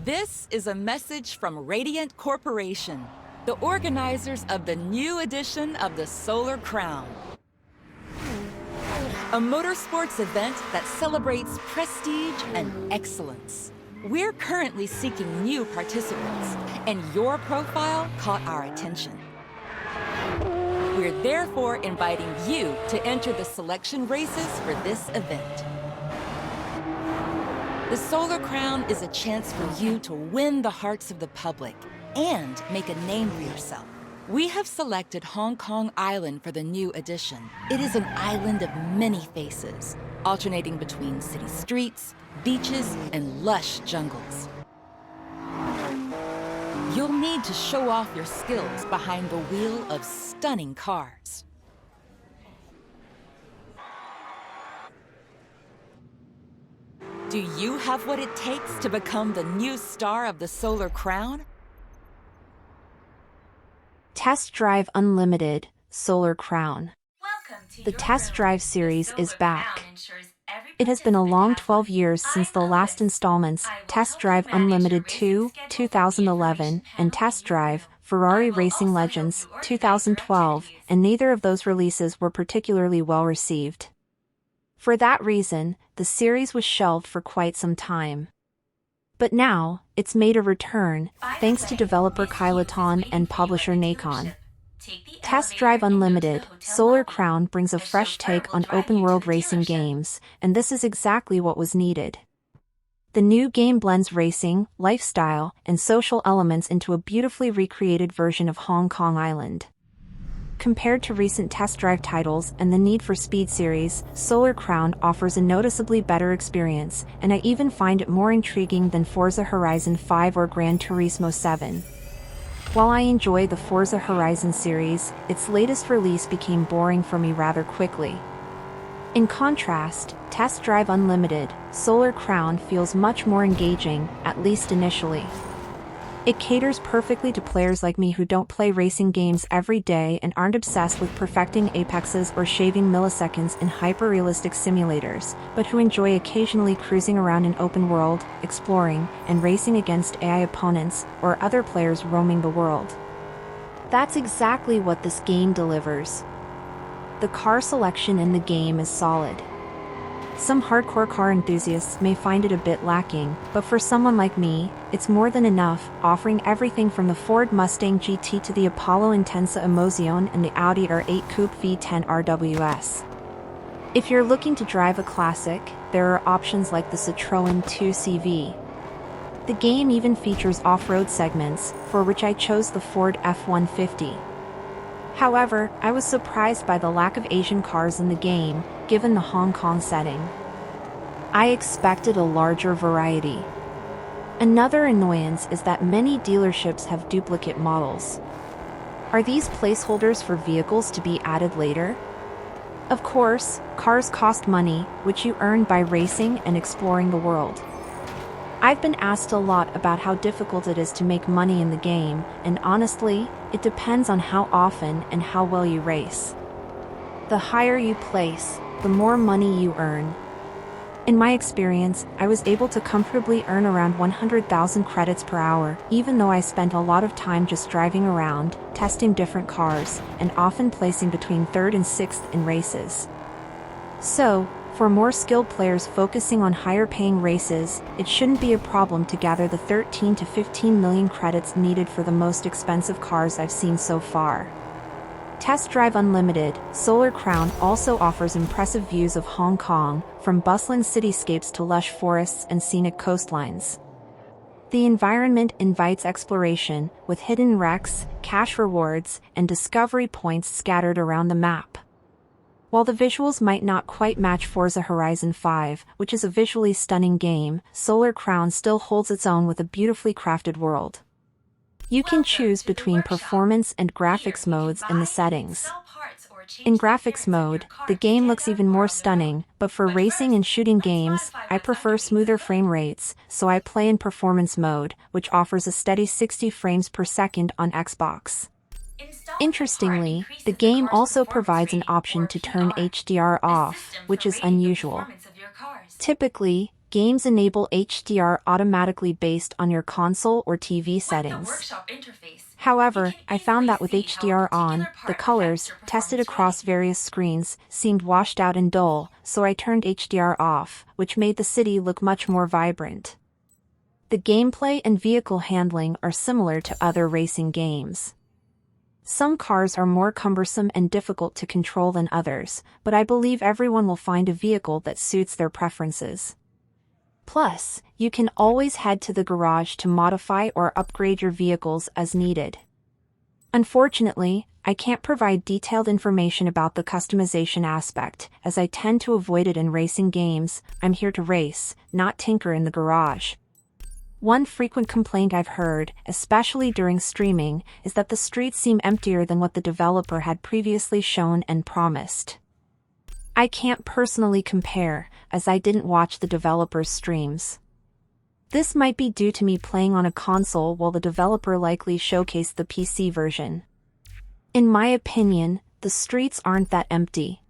This is a message from Radiant Corporation, the organizers of the new edition of the Solar Crown. A motorsports event that celebrates prestige and excellence. We're currently seeking new participants, and your profile caught our attention. We're therefore inviting you to enter the selection races for this event. The Solar Crown is a chance for you to win the hearts of the public and make a name for yourself. We have selected Hong Kong Island for the new edition. It is an island of many faces, alternating between city streets, beaches, and lush jungles. You'll need to show off your skills behind the wheel of stunning cars. Do you have what it takes to become the new star of the Solar Crown? Test Drive Unlimited, Solar Crown. The Test Drive series is back. It has been a long 12 years since the last installments, Test Drive Unlimited 2, 2011, and Test Drive, Ferrari Racing Legends, 2012, and neither of those releases were particularly well received. For that reason, the series was shelved for quite some time. But now, it's made a return, thanks to developer Kyloton and publisher Nacon. Test Drive Unlimited, Solar Crown brings a fresh take on open-world racing games, and this is exactly what was needed. The new game blends racing, lifestyle, and social elements into a beautifully recreated version of Hong Kong Island. Compared to recent Test Drive titles and the Need for Speed series, Solar Crown offers a noticeably better experience, and I even find it more intriguing than Forza Horizon 5 or Gran Turismo 7. While I enjoy the Forza Horizon series, its latest release became boring for me rather quickly. In contrast, Test Drive Unlimited, Solar Crown feels much more engaging, at least initially. It caters perfectly to players like me who don't play racing games every day and aren't obsessed with perfecting apexes or shaving milliseconds in hyper-realistic simulators, but who enjoy occasionally cruising around an open world, exploring, and racing against AI opponents or other players roaming the world. That's exactly what this game delivers. The car selection in the game is solid. Some hardcore car enthusiasts may find it a bit lacking, but for someone like me, it's more than enough, offering everything from the Ford Mustang GT to the Apollo Intensa Emozione and the Audi R8 Coupe V10 RWS. If you're looking to drive a classic, there are options like the Citroën 2CV. The game even features off-road segments, for which I chose the Ford F-150. However, I was surprised by the lack of Asian cars in the game, given the Hong Kong setting. I expected a larger variety. Another annoyance is that many dealerships have duplicate models. Are these placeholders for vehicles to be added later? Of course, cars cost money, which you earn by racing and exploring the world. I've been asked a lot about how difficult it is to make money in the game, and honestly, it depends on how often and how well you race. The higher you place, the more money you earn. In my experience, I was able to comfortably earn around 100,000 credits per hour, even though I spent a lot of time just driving around, testing different cars, and often placing between 3rd and 6th in races. So, for more skilled players focusing on higher-paying races, it shouldn't be a problem to gather the 13 to 15 million credits needed for the most expensive cars I've seen so far. Test Drive Unlimited, Solar Crown also offers impressive views of Hong Kong, from bustling cityscapes to lush forests and scenic coastlines. The environment invites exploration, with hidden wrecks, cash rewards, and discovery points scattered around the map. While the visuals might not quite match Forza Horizon 5, which is a visually stunning game, Solar Crown still holds its own with a beautifully crafted world. You can choose between performance and graphics modes in the settings. In graphics mode, the game looks even more stunning, but for racing and shooting games, I prefer smoother frame rates, so I play in performance mode, which offers a steady 60 frames per second on Xbox. Interestingly, the game also provides an option to turn HDR off, which is unusual. Typically, games enable HDR automatically based on your console or TV settings. However, I found that with HDR on, the colors, tested across various screens, seemed washed out and dull, so I turned HDR off, which made the city look much more vibrant. The gameplay and vehicle handling are similar to other racing games. Some cars are more cumbersome and difficult to control than others, but I believe everyone will find a vehicle that suits their preferences. Plus, you can always head to the garage to modify or upgrade your vehicles as needed. Unfortunately, I can't provide detailed information about the customization aspect, as I tend to avoid it in racing games. I'm here to race, not tinker in the garage. One frequent complaint I've heard, especially during streaming, is that the streets seem emptier than what the developer had previously shown and promised. I can't personally compare, as I didn't watch the developer's streams. This might be due to me playing on a console while the developer likely showcased the PC version. In my opinion, the streets aren't that empty.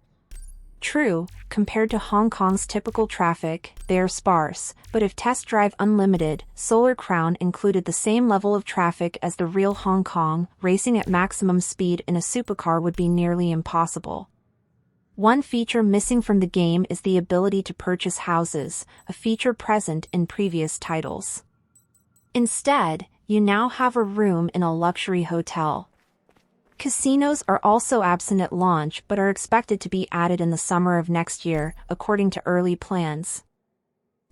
True, compared to Hong Kong's typical traffic, they are sparse, but if Test Drive Unlimited, Solar Crown included the same level of traffic as the real Hong Kong, racing at maximum speed in a supercar would be nearly impossible. One feature missing from the game is the ability to purchase houses, a feature present in previous titles. Instead, you now have a room in a luxury hotel. Casinos are also absent at launch but are expected to be added in the summer of next year, according to early plans.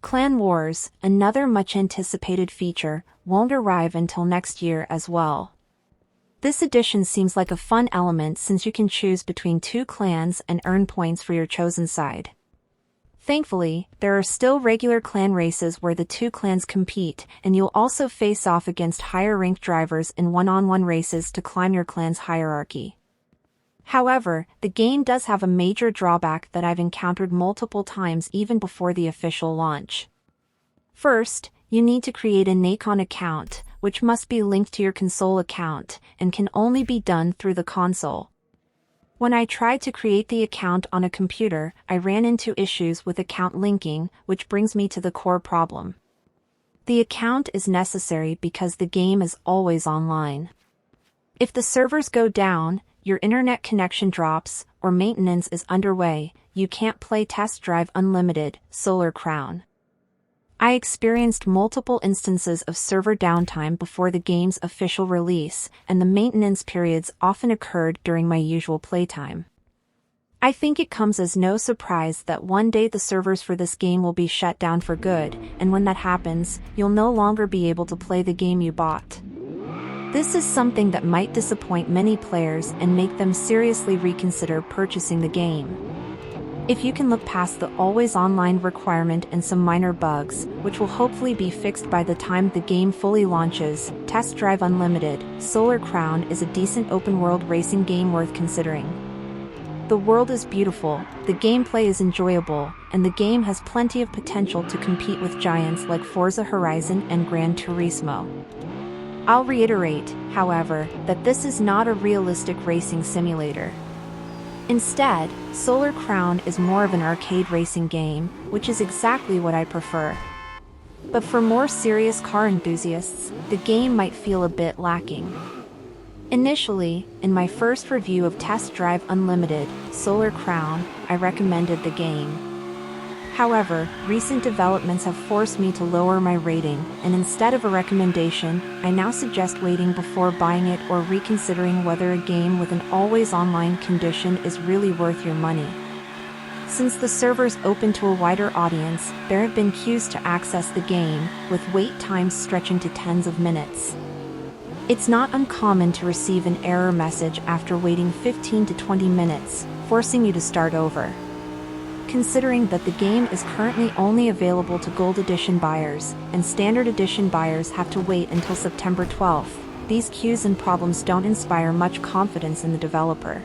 Clan Wars, another much-anticipated feature, won't arrive until next year as well. This addition seems like a fun element since you can choose between two clans and earn points for your chosen side. Thankfully, there are still regular clan races where the two clans compete, and you'll also face off against higher-ranked drivers in one-on-one races to climb your clan's hierarchy. However, the game does have a major drawback that I've encountered multiple times even before the official launch. First, you need to create a Nacon account, which must be linked to your console account, and can only be done through the console. When I tried to create the account on a computer, I ran into issues with account linking, which brings me to the core problem. The account is necessary because the game is always online. If the servers go down, your internet connection drops, or maintenance is underway, you can't play Test Drive Unlimited, Solar Crown. I experienced multiple instances of server downtime before the game's official release, and the maintenance periods often occurred during my usual playtime. I think it comes as no surprise that one day the servers for this game will be shut down for good, and when that happens, you'll no longer be able to play the game you bought. This is something that might disappoint many players and make them seriously reconsider purchasing the game. If you can look past the always online requirement and some minor bugs, which will hopefully be fixed by the time the game fully launches, Test Drive Unlimited, Solar Crown is a decent open-world racing game worth considering. The world is beautiful, the gameplay is enjoyable, and the game has plenty of potential to compete with giants like Forza Horizon and Gran Turismo. I'll reiterate, however, that this is not a realistic racing simulator. Instead, Solar Crown is more of an arcade racing game, which is exactly what I prefer. But for more serious car enthusiasts, the game might feel a bit lacking. Initially, in my first review of Test Drive Unlimited, Solar Crown, I recommended the game. However, recent developments have forced me to lower my rating, and instead of a recommendation, I now suggest waiting before buying it or reconsidering whether a game with an always-online condition is really worth your money. Since the servers open to a wider audience, there have been queues to access the game, with wait times stretching to tens of minutes. It's not uncommon to receive an error message after waiting 15 to 20 minutes, forcing you to start over. Considering that the game is currently only available to Gold Edition buyers, and Standard Edition buyers have to wait until September 12th, these queues and problems don't inspire much confidence in the developer.